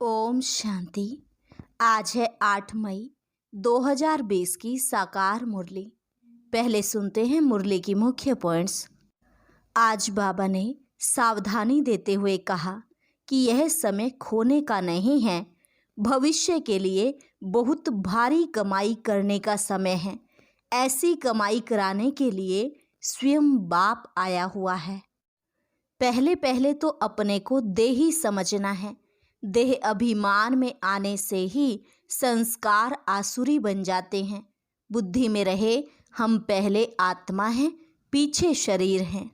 ओम शांति। आज है 8 मई 2020 की साकार मुरली। पहले सुनते हैं मुरली की मुख्य पॉइंट्स। आज बाबा ने सावधानी देते हुए कहा कि यह समय खोने का नहीं है, भविष्य के लिए बहुत भारी कमाई करने का समय है। ऐसी कमाई कराने के लिए स्वयं बाप आया हुआ है। पहले पहले तो अपने को देही समझना है। देह अभिमान में आने से ही संस्कार आसुरी बन जाते हैं। बुद्धि में रहे हम पहले आत्मा हैं, पीछे शरीर हैं।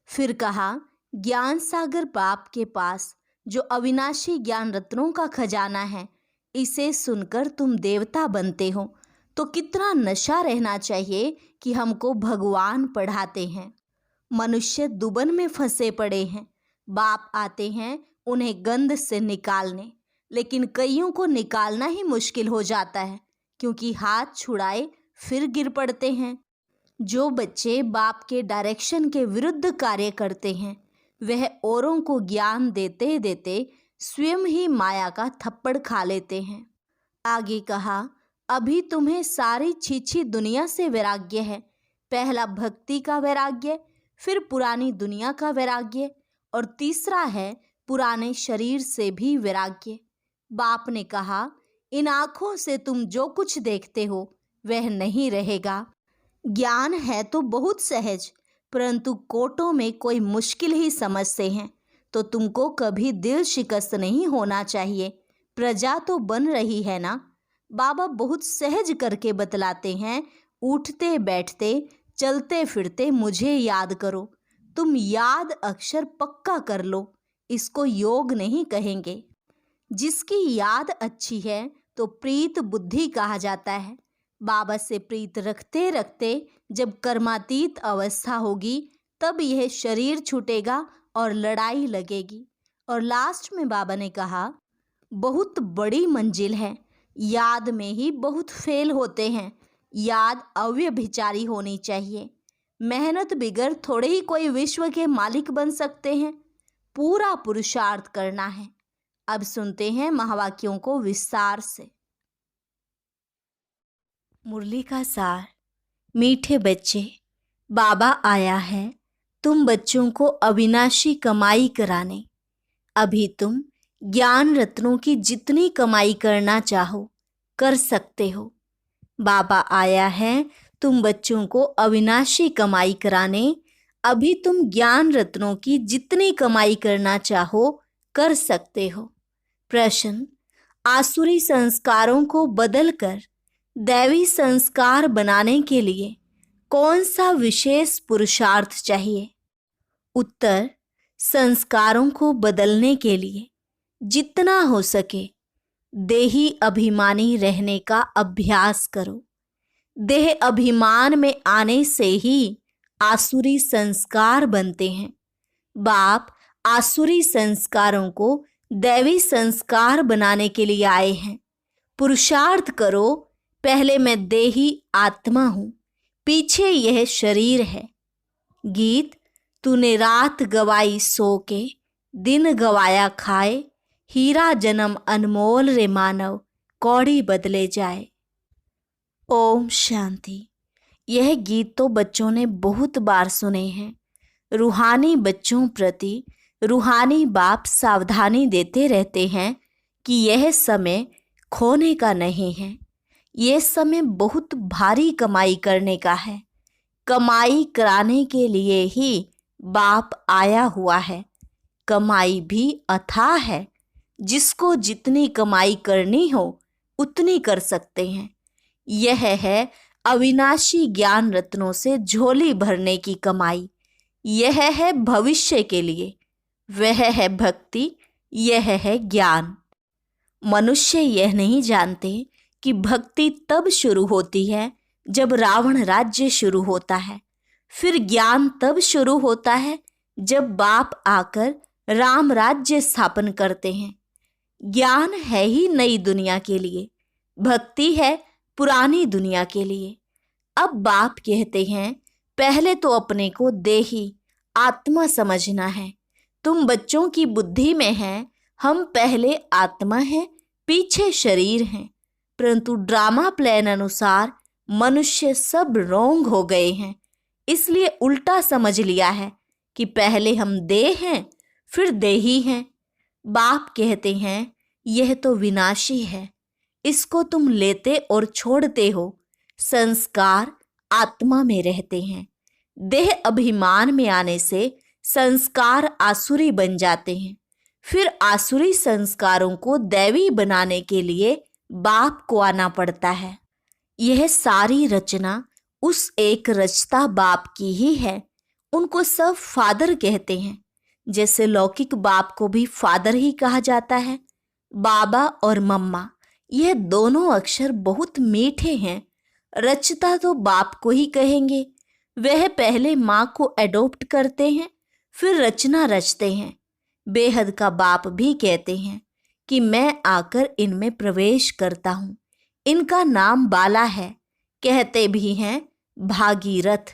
फिर कहा ज्ञान सागर बाप के पास जो अविनाशी ज्ञान रत्नों का खजाना है, इसे सुनकर तुम देवता बनते हो। तो कितना नशा रहना चाहिए कि हमको भगवान पढ़ाते हैं। मनुष्य दुबन में फंसे पड़े हैं। बाप आते हैं उन्हें गंध से निकालने, लेकिन कईयों को निकालना ही मुश्किल हो जाता है, क्योंकि हाथ छुड़ाए फिर गिर पड़ते हैं। जो बच्चे बाप के डायरेक्शन के विरुद्ध कार्य करते हैं, वह औरों को ज्ञान देते देते स्वयं ही माया का थप्पड़ खा लेते हैं। आगे कहा अभी तुम्हें सारी छीछी दुनिया से वैराग्य है। पहला भक्ति का वैराग्य, फिर पुरानी दुनिया का वैराग्य, और तीसरा है पुराने शरीर से भी वैराग्य। बाप ने कहा इन आँखों से तुम जो कुछ देखते हो वह नहीं रहेगा। ज्ञान है तो बहुत सहज, परंतु कोटों में कोई मुश्किल ही समझते हैं। तो तुमको कभी दिल शिकस्त नहीं होना चाहिए। प्रजा तो बन रही है ना। बाबा बहुत सहज करके बतलाते हैं, उठते बैठते चलते फिरते मुझे याद करो। तुम याद अक्षर पक्का कर लो, इसको योग नहीं कहेंगे। जिसकी याद अच्छी है तो प्रीत बुद्धि कहा जाता है। बाबा से प्रीत रखते रखते जब कर्मातीत अवस्था होगी, तब यह शरीर छूटेगा और लड़ाई लगेगी। और लास्ट में बाबा ने कहा बहुत बड़ी मंजिल है, याद में ही बहुत फेल होते हैं। याद अव्यभिचारी होनी चाहिए। मेहनत बिगर थोड़े ही कोई विश्व के मालिक बन सकते हैं। पूरा पुरुषार्थ करना है। अब सुनते हैं महावाक्यों को विस्तार से। मुरली का सार। मीठे बच्चे, बाबा आया है तुम बच्चों को अविनाशी कमाई कराने। अभी तुम ज्ञान रत्नों की जितनी कमाई करना चाहो कर सकते हो। बाबा आया है तुम बच्चों को अविनाशी कमाई कराने। अभी तुम ज्ञान रत्नों की जितनी कमाई करना चाहो कर सकते हो। प्रश्न, आसुरी संस्कारों को बदलकर दैवी संस्कार बनाने के लिए कौन सा विशेष पुरुषार्थ चाहिए? उत्तर, संस्कारों को बदलने के लिए जितना हो सके देही अभिमानी रहने का अभ्यास करो। देह अभिमान में आने से ही आसुरी संस्कार बनते हैं। बाप आसुरी संस्कारों को दैवी संस्कार बनाने के लिए आए हैं। पुरुषार्थ करो, पहले मैं देही आत्मा हूँ, पीछे यह शरीर है। गीत, तूने रात गवाई सो के, दिन गवाया खाए, हीरा जन्म अनमोल रे मानव, कौड़ी बदले जाए। ओम शांति। यह गीत तो बच्चों ने बहुत बार सुने हैं। रूहानी बच्चों प्रति रूहानी बाप सावधानी देते रहते हैं कि यह समय खोने का नहीं है। यह समय बहुत भारी कमाई करने का है। कमाई कराने के लिए ही बाप आया हुआ है। कमाई भी अथाह है। जिसको जितनी कमाई करनी हो उतनी कर सकते हैं। यह है अविनाशी ज्ञान रत्नों से झोली भरने की कमाई। यह है भविष्य के लिए। वह है भक्ति, यह है ज्ञान। मनुष्य यह नहीं जानते कि भक्ति तब शुरू होती है जब रावण राज्य शुरू होता है। फिर ज्ञान तब शुरू होता है जब बाप आकर राम राज्य स्थापन करते हैं। ज्ञान है ही नई दुनिया के लिए, भक्ति है पुरानी दुनिया के लिए। अब बाप कहते हैं पहले तो अपने को देही आत्मा समझना है। तुम बच्चों की बुद्धि में है हम पहले आत्मा हैं, पीछे शरीर हैं, परंतु ड्रामा प्लान अनुसार मनुष्य सब रोंग हो गए हैं। इसलिए उल्टा समझ लिया है कि पहले हम देह हैं, फिर देही हैं। बाप कहते हैं यह तो विनाशी है, इसको तुम लेते और छोड़ते हो। संस्कार आत्मा में रहते हैं। देह अभिमान में आने से संस्कार आसुरी बन जाते हैं। फिर आसुरी संस्कारों को दैवी बनाने के लिए बाप को आना पड़ता है। यह सारी रचना उस एक रचता बाप की ही है। उनको सब फादर कहते हैं, जैसे लौकिक बाप को भी फादर ही कहा जाता है। बाबा और मम्मा यह दोनों अक्षर बहुत मीठे हैं। रचता तो बाप को ही कहेंगे। वह पहले माँ को एडॉप्ट करते हैं, फिर रचना रचते हैं। बेहद का बाप भी कहते हैं कि मैं आकर इनमें प्रवेश करता हूँ। इनका नाम बाला है। कहते भी हैं भागीरथ।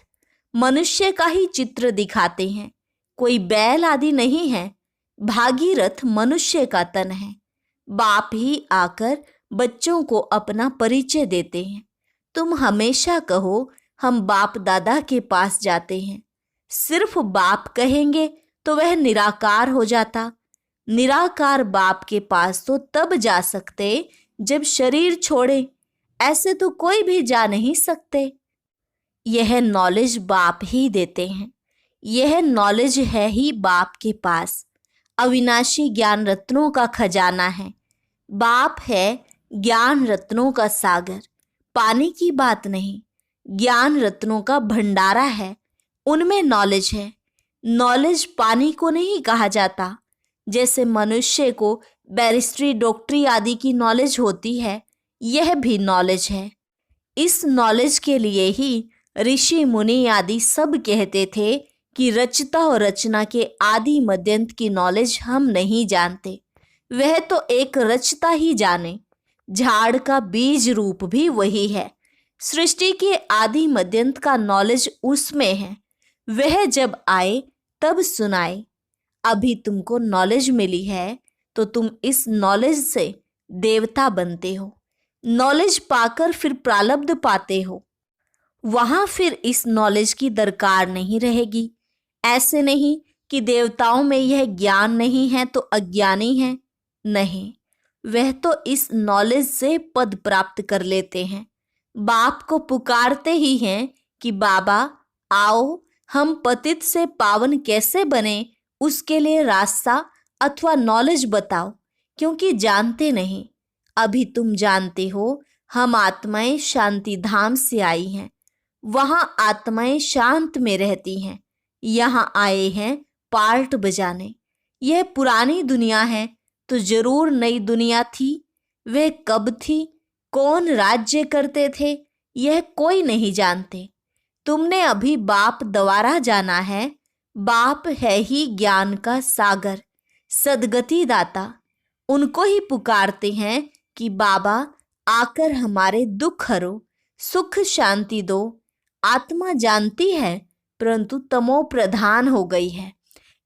मनुष्य का ही चित्र दिखाते हैं, कोई बैल आदि नहीं है। भागीरथ मनुष्य का तन है। बाप ही आकर बच्चों को अपना परिचय देते हैं। तुम हमेशा कहो हम बाप दादा के पास जाते हैं। सिर्फ बाप कहेंगे तो वह निराकार हो जाता। निराकार बाप के पास तो तब जा सकते जब शरीर छोड़े। ऐसे तो कोई भी जा नहीं सकते। यह नॉलेज बाप ही देते हैं। यह नॉलेज है ही बाप के पास। अविनाशी ज्ञान रत्नों का खजाना है। बाप है ज्ञान रत्नों का सागर। पानी की बात नहीं, ज्ञान रत्नों का भंडारा है। उनमें नॉलेज है। नॉलेज पानी को नहीं कहा जाता। जैसे मनुष्य को बैरिस्ट्री, डॉक्टरी आदि की नॉलेज होती है, यह भी नॉलेज है। इस नॉलेज के लिए ही ऋषि मुनि आदि सब कहते थे कि रचता और रचना के आदि मध्यंत की नॉलेज हम नहीं जानते। वह तो एक रचता ही जाने। झाड़ का बीज रूप भी वही है। सृष्टि के आदि मध्यंत का नॉलेज उसमें है। वह जब आए तब सुनाए। अभी तुमको नॉलेज मिली है तो तुम इस नॉलेज से देवता बनते हो। नॉलेज पाकर फिर प्रारब्ध पाते हो। वहां फिर इस नॉलेज की दरकार नहीं रहेगी। ऐसे नहीं कि देवताओं में यह ज्ञान नहीं है तो अज्ञानी है। नहीं, वह तो इस नॉलेज से पद प्राप्त कर लेते हैं। बाप को पुकारते ही हैं कि बाबा आओ, हम पतित से पावन कैसे बने, उसके लिए रास्ता अथवा नॉलेज बताओ, क्योंकि जानते नहीं। अभी तुम जानते हो हम आत्माएं शांति धाम से आई हैं। वहां आत्माएं शांत में रहती हैं। यहाँ आए हैं पार्ट बजाने। यह पुरानी दुनिया है तो जरूर नई दुनिया थी। वह कब थी, कौन राज्य करते थे, यह कोई नहीं जानते। तुमने अभी बाप द्वारा जाना है। बाप है ही ज्ञान का सागर, सदगति दाता। उनको ही पुकारते हैं कि बाबा आकर हमारे दुख हरो, सुख शांति दो। आत्मा जानती है परंतु तमो प्रधान हो गई है।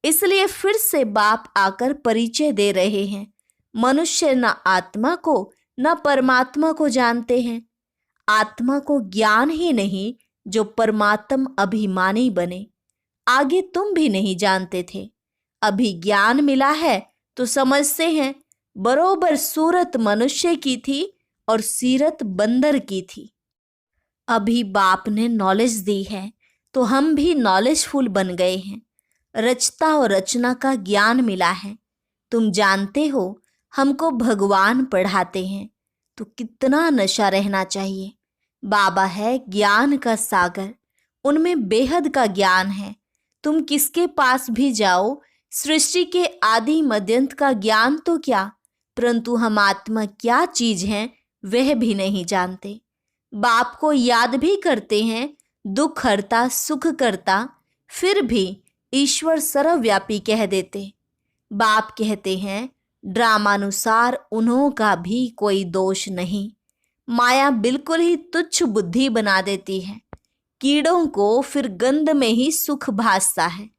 इसलिए फिर से बाप आकर परिचय दे रहे हैं। मनुष्य न आत्मा को न परमात्मा को जानते हैं। आत्मा को ज्ञान ही नहीं जो परमात्म अभिमानी बने। आगे तुम भी नहीं जानते थे। अभी ज्ञान मिला है तो समझते हैं बरोबर सूरत मनुष्य की थी और सीरत बंदर की थी। अभी बाप ने नॉलेज दी है तो हम भी नॉलेजफुल बन गए हैं। रचता और रचना का ज्ञान मिला है। तुम जानते हो हमको भगवान पढ़ाते हैं तो कितना नशा रहना चाहिए। बाबा है ज्ञान का सागर। उनमें बेहद का ज्ञान है। तुम किसके पास भी जाओ, सृष्टि के आदि मध्यंत का ज्ञान तो क्या, परंतु हम आत्मा क्या चीज हैं वह भी नहीं जानते। बाप को याद भी करते हैं, दुख हरता सुख करता, फिर भी ईश्वर सर्वव्यापी कह देते। बाप कहते हैं ड्रामानुसार उन्हों का भी कोई दोष नहीं। माया बिल्कुल ही तुच्छ बुद्धि बना देती है। कीड़ों को फिर गंध में ही सुख भासता है।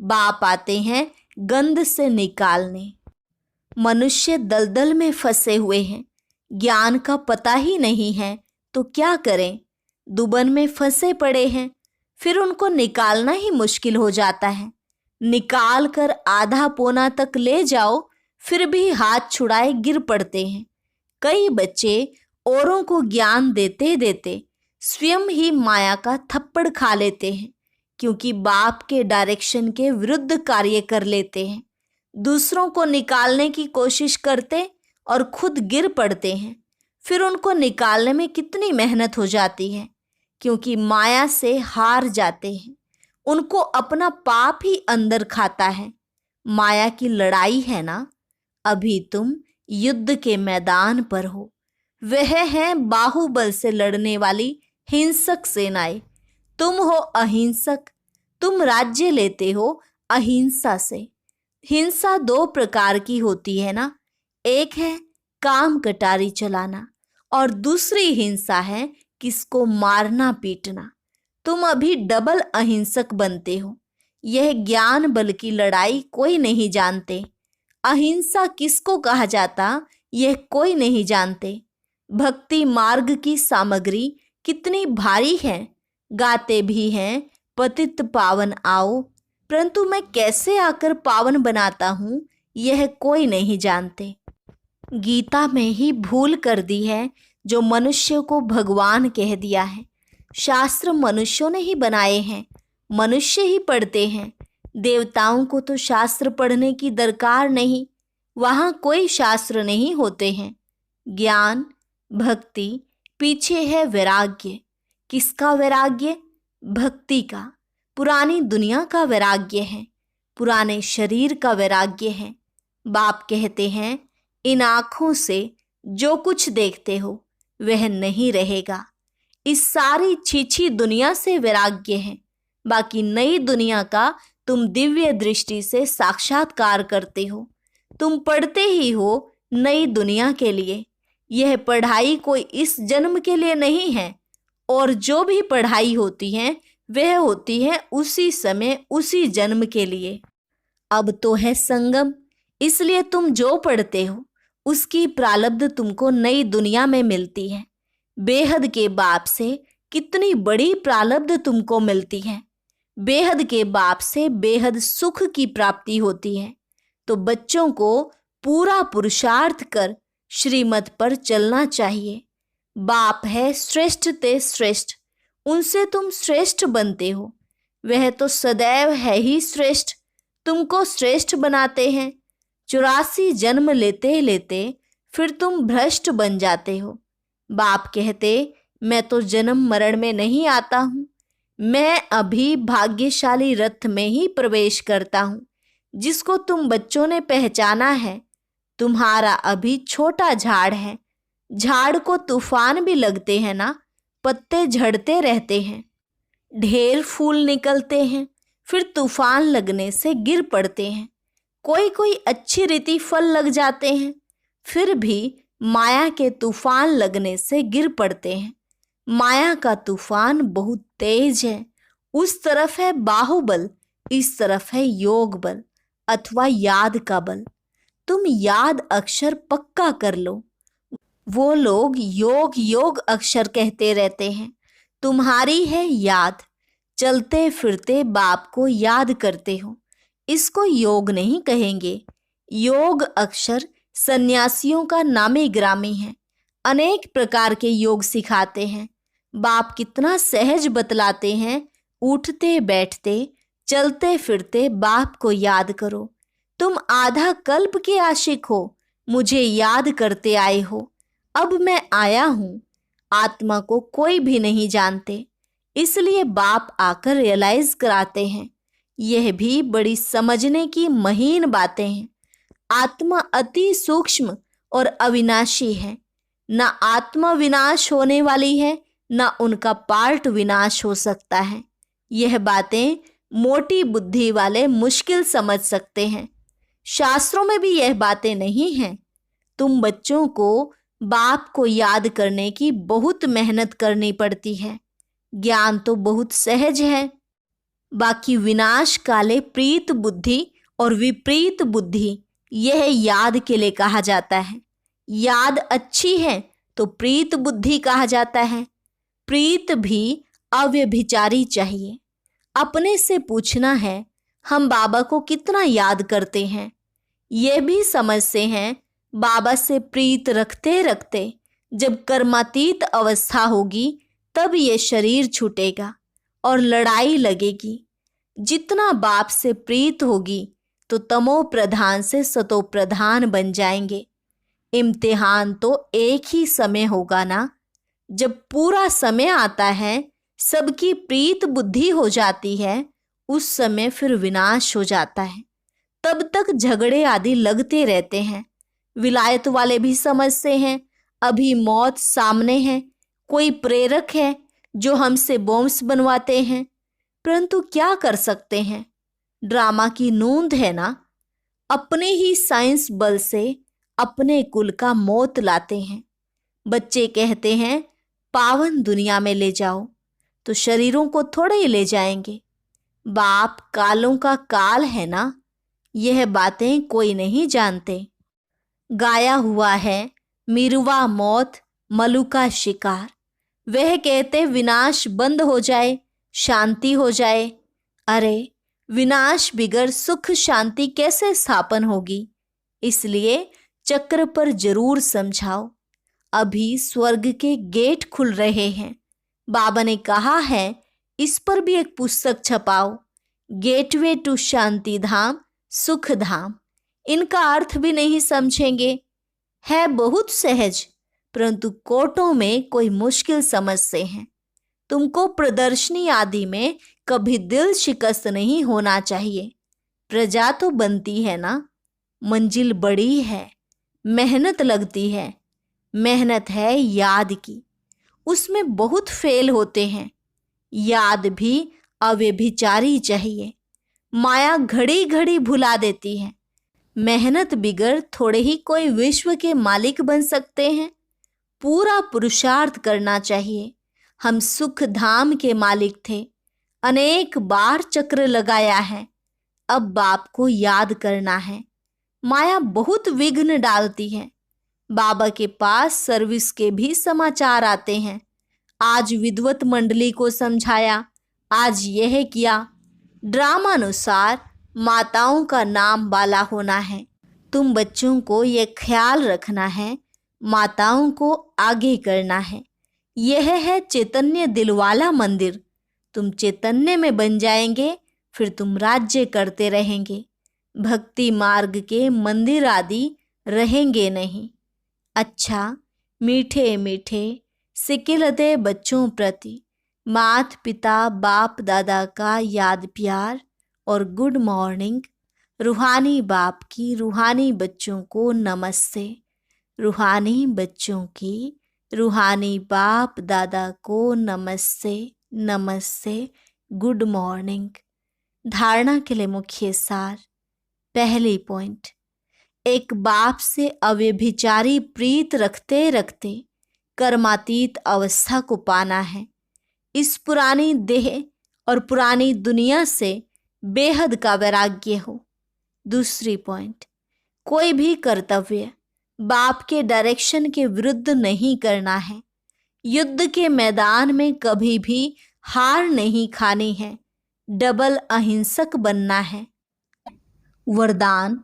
बाप आते हैं गंध से निकालने। मनुष्य दलदल में फंसे हुए हैं, ज्ञान का पता ही नहीं है तो क्या करें। दुबन में फंसे पड़े हैं, फिर उनको निकालना ही मुश्किल हो जाता है। निकाल कर आधा पौना तक ले जाओ, फिर भी हाथ छुड़ाए गिर पड़ते हैं। कई बच्चे औरों को ज्ञान देते देते स्वयं ही माया का थप्पड़ खा लेते हैं, क्योंकि बाप के डायरेक्शन के विरुद्ध कार्य कर लेते हैं। दूसरों को निकालने की कोशिश करते और खुद गिर पड़ते हैं। फिर उनको निकालने में कितनी मेहनत हो जाती है, क्योंकि माया से हार जाते हैं। उनको अपना पाप ही अंदर खाता है। माया की लड़ाई है ना। अभी तुम युद्ध के मैदान पर हो। वह है बाहुबल से लड़ने वाली हिंसक सेनाएं। तुम हो अहिंसक। तुम राज्य लेते हो अहिंसा से। हिंसा दो प्रकार की होती है ना। एक है काम कटारी चलाना और दूसरी हिंसा है किसको मारना पीटना। तुम अभी डबल अहिंसक बनते हो। यह ज्ञान बल की लड़ाई कोई नहीं जानते। अहिंसा किसको कहा जाता यह कोई नहीं जानते। भक्ति मार्ग की सामग्री कितनी भारी है। गाते भी हैं पतित पावन आओ, परंतु मैं कैसे आकर पावन बनाता हूँ यह कोई नहीं जानते। गीता में ही भूल कर दी है जो मनुष्य को भगवान कह दिया है। शास्त्र मनुष्यों ने ही बनाए हैं, मनुष्य ही पढ़ते हैं। देवताओं को तो शास्त्र पढ़ने की दरकार नहीं, वहाँ कोई शास्त्र नहीं होते हैं। ज्ञान भक्ति पीछे है वैराग्य। किसका वैराग्य? भक्ति का। पुरानी दुनिया का वैराग्य है, पुराने शरीर का वैराग्य है। बाप कहते हैं इन आँखों से जो कुछ देखते हो वह नहीं रहेगा। इस सारी छीछी दुनिया से वैराग्य है। बाकी नई दुनिया का तुम दिव्य दृष्टि से साक्षात्कार करते हो। तुम पढ़ते ही हो नई दुनिया के लिए। यह पढ़ाई कोई इस जन्म के लिए नहीं है, और जो भी पढ़ाई होती है वह होती है उसी समय उसी जन्म के लिए। अब तो है संगम, इसलिए तुम जो पढ़ते हो उसकी प्रारब्ध तुमको नई दुनिया में मिलती है। बेहद के बाप से कितनी बड़ी प्रारब्ध तुमको मिलती है। बेहद के बाप से बेहद सुख की प्राप्ति होती है। तो बच्चों को पूरा पुरुषार्थ कर श्रीमत पर चलना चाहिए। बाप है श्रेष्ठ ते श्रेष्ठ, उनसे तुम श्रेष्ठ बनते हो। वह तो सदैव है ही श्रेष्ठ, तुमको श्रेष्ठ बनाते हैं। 84 जन्म लेते लेते फिर तुम भ्रष्ट बन जाते हो। बाप कहते मैं तो जन्म मरण में नहीं आता हूँ, मैं अभी भाग्यशाली रथ में ही प्रवेश करता हूँ, जिसको तुम बच्चों ने पहचाना है। तुम्हारा अभी छोटा झाड़ है। झाड़ को तूफान भी लगते हैं ना, पत्ते झड़ते रहते हैं, ढेर फूल निकलते हैं, फिर तूफान लगने से गिर पड़ते हैं। कोई कोई अच्छी रीति फल लग जाते हैं, फिर भी माया के तूफान लगने से गिर पड़ते हैं। माया का तूफान बहुत तेज है। उस तरफ है बाहुबल, इस तरफ है योग बल अथवा याद का बल। तुम याद अक्षर पक्का कर लो। वो लोग योग योग अक्षर कहते रहते हैं। तुम्हारी है याद, चलते फिरते बाप को याद करते हो। इसको योग नहीं कहेंगे। योग अक्षर सन्यासियों का नामी ग्रामी है। अनेक प्रकार के योग सिखाते हैं। बाप कितना सहज बतलाते हैं। उठते बैठते चलते फिरते बाप को याद करो। तुम आधा कल्प के आशिक हो, मुझे याद करते आए हो। अब मैं आया हूँ। आत्मा को कोई भी नहीं जानते, इसलिए बाप आकर रियलाइज कराते हैं। यह भी बड़ी समझने की महीन बातें हैं। आत्मा अति सूक्ष्म और अविनाशी है। न आत्मा विनाश होने वाली है, न उनका पार्ट विनाश हो सकता है। यह बातें मोटी बुद्धि वाले मुश्किल समझ सकते हैं। शास्त्रों में भी यह बातें नहीं हैं। तुम बच्चों को बाप को याद करने की बहुत मेहनत करनी पड़ती है। ज्ञान तो बहुत सहज है। बाकी विनाश काले प्रीत बुद्धि और विपरीत बुद्धि यह याद के लिए कहा जाता है। याद अच्छी है तो प्रीत बुद्धि कहा जाता है। प्रीत भी अव्यभिचारी चाहिए। अपने से पूछना है, हम बाबा को कितना याद करते हैं। ये भी समझते हैं बाबा से प्रीत रखते रखते जब कर्मातीत अवस्था होगी तब ये शरीर छूटेगा और लड़ाई लगेगी। जितना बाप से प्रीत होगी तो तमो प्रधान से सतो प्रधान बन जाएंगे। इम्तिहान तो एक ही समय होगा ना। जब पूरा समय आता है, सबकी प्रीत बुद्धि हो जाती है, उस समय फिर विनाश हो जाता है। तब तक झगड़े आदि लगते रहते हैं। विलायत वाले भी समझते हैं अभी मौत सामने है, कोई प्रेरक है जो हमसे बॉम्ब्स बनवाते हैं, परंतु क्या कर सकते हैं, ड्रामा की नूंद है ना। अपने ही साइंस बल से अपने कुल का मौत लाते हैं। बच्चे कहते हैं पावन दुनिया में ले जाओ, तो शरीरों को थोड़े ही ले जाएंगे। बाप कालों का काल है ना, यह बातें कोई नहीं जानते। गाया हुआ है मिरुवा मौत मलु का शिकार। वह कहते विनाश बंद हो जाए, शांति हो जाए। अरे विनाश बिगर सुख शांति कैसे स्थापन होगी। इसलिए चक्र पर जरूर समझाओ। अभी स्वर्ग के गेट खुल रहे हैं। बाबा ने कहा है इस पर भी एक पुस्तक छपाओ, गेटवे टू शांति धाम सुख धाम। इनका अर्थ भी नहीं समझेंगे। है बहुत सहज, परंतु कोटों में कोई मुश्किल समझते हैं। तुमको प्रदर्शनी आदि में कभी दिल शिकस्त नहीं होना चाहिए। प्रजा तो बनती है ना, मंजिल बड़ी है, मेहनत लगती है। मेहनत है याद की, उसमें बहुत फेल होते हैं। याद भी अव्यभिचारी चाहिए। माया घड़ी घड़ी भुला देती है। मेहनत बिगर थोड़े ही कोई विश्व के मालिक बन सकते हैं। पूरा पुरुषार्थ करना चाहिए। हम सुख धाम के मालिक थे, अनेक बार चक्र लगाया है, अब बाप को याद करना है। माया बहुत विघ्न डालती है। बाबा के पास सर्विस के भी समाचार आते हैं। आज विद्वत मंडली को समझाया, आज यह किया। ड्रामानुसार माताओं का नाम बाला होना है। तुम बच्चों को यह ख्याल रखना है, माताओं को आगे करना है। यह है चैतन्य दिलवाला मंदिर। तुम चैतन्य में बन जाएंगे, फिर तुम राज्य करते रहेंगे। भक्ति मार्ग के मंदिर आदि रहेंगे नहीं। अच्छा, मीठे मीठे सिकिलते बच्चों प्रति मात पिता बाप दादा का याद प्यार और गुड मॉर्निंग। रूहानी बाप की रूहानी बच्चों को नमस्ते। रूहानी बच्चों की रूहानी बाप दादा को नमस्ते नमस्ते, गुड मॉर्निंग। धारणा के लिए मुख्य सार। पहली पॉइंट, एक बाप से अव्यभिचारी प्रीत रखते रखते कर्मातीत अवस्था को पाना है। इस पुरानी देह और पुरानी दुनिया से बेहद का वैराग्य हो। दूसरी पॉइंट, कोई भी कर्तव्य बाप के डायरेक्शन के विरुद्ध नहीं करना है। युद्ध के मैदान में कभी भी हार नहीं खानी है। डबल अहिंसक बनना है। वरदान,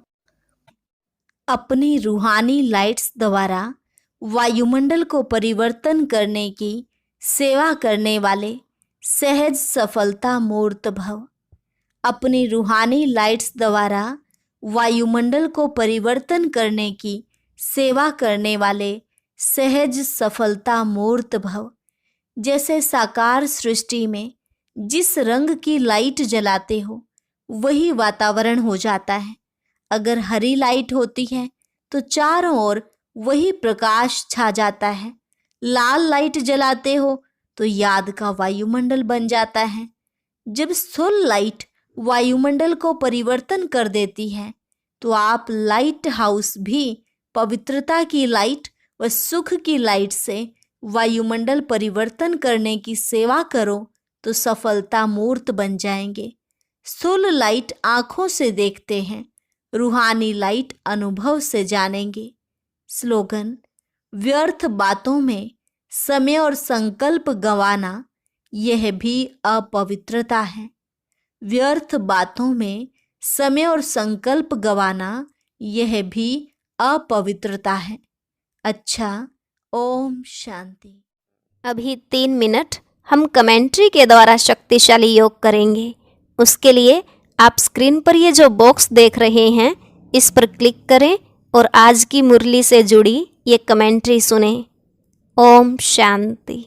अपनी रूहानी लाइट्स द्वारा वायुमंडल को परिवर्तन करने की सेवा करने वाले सहज सफलता मूर्त भव। अपनी रूहानी लाइट्स द्वारा वायुमंडल को परिवर्तन करने की सेवा करने वाले सहज सफलता मूर्त भव। जैसे साकार सृष्टि में जिस रंग की लाइट जलाते हो वही वातावरण हो जाता है। अगर हरी लाइट होती है तो चारों ओर वही प्रकाश छा जाता है। लाल लाइट जलाते हो तो याद का वायुमंडल बन जाता है। जब स्थूल लाइट वायुमंडल को परिवर्तन कर देती है तो आप लाइट हाउस भी पवित्रता की लाइट व सुख की लाइट से वायुमंडल परिवर्तन करने की सेवा करो तो सफलता मूर्त बन जाएंगे। स्थूल लाइट आंखों से देखते हैं, रूहानी लाइट अनुभव से जानेंगे। स्लोगन: व्यर्थ बातों में समय और संकल्प गंवाना यह भी अपवित्रता है। व्यर्थ बातों में समय और संकल्प गंवाना यह भी अपवित्रता है। अच्छा, ओम शांति। अभी 3 मिनट हम कमेंट्री के द्वारा शक्तिशाली योग करेंगे। उसके लिए आप स्क्रीन पर ये जो बॉक्स देख रहे हैं, इस पर क्लिक करें और आज की मुरली से जुड़ी ये कमेंट्री सुनें। ओम शांति।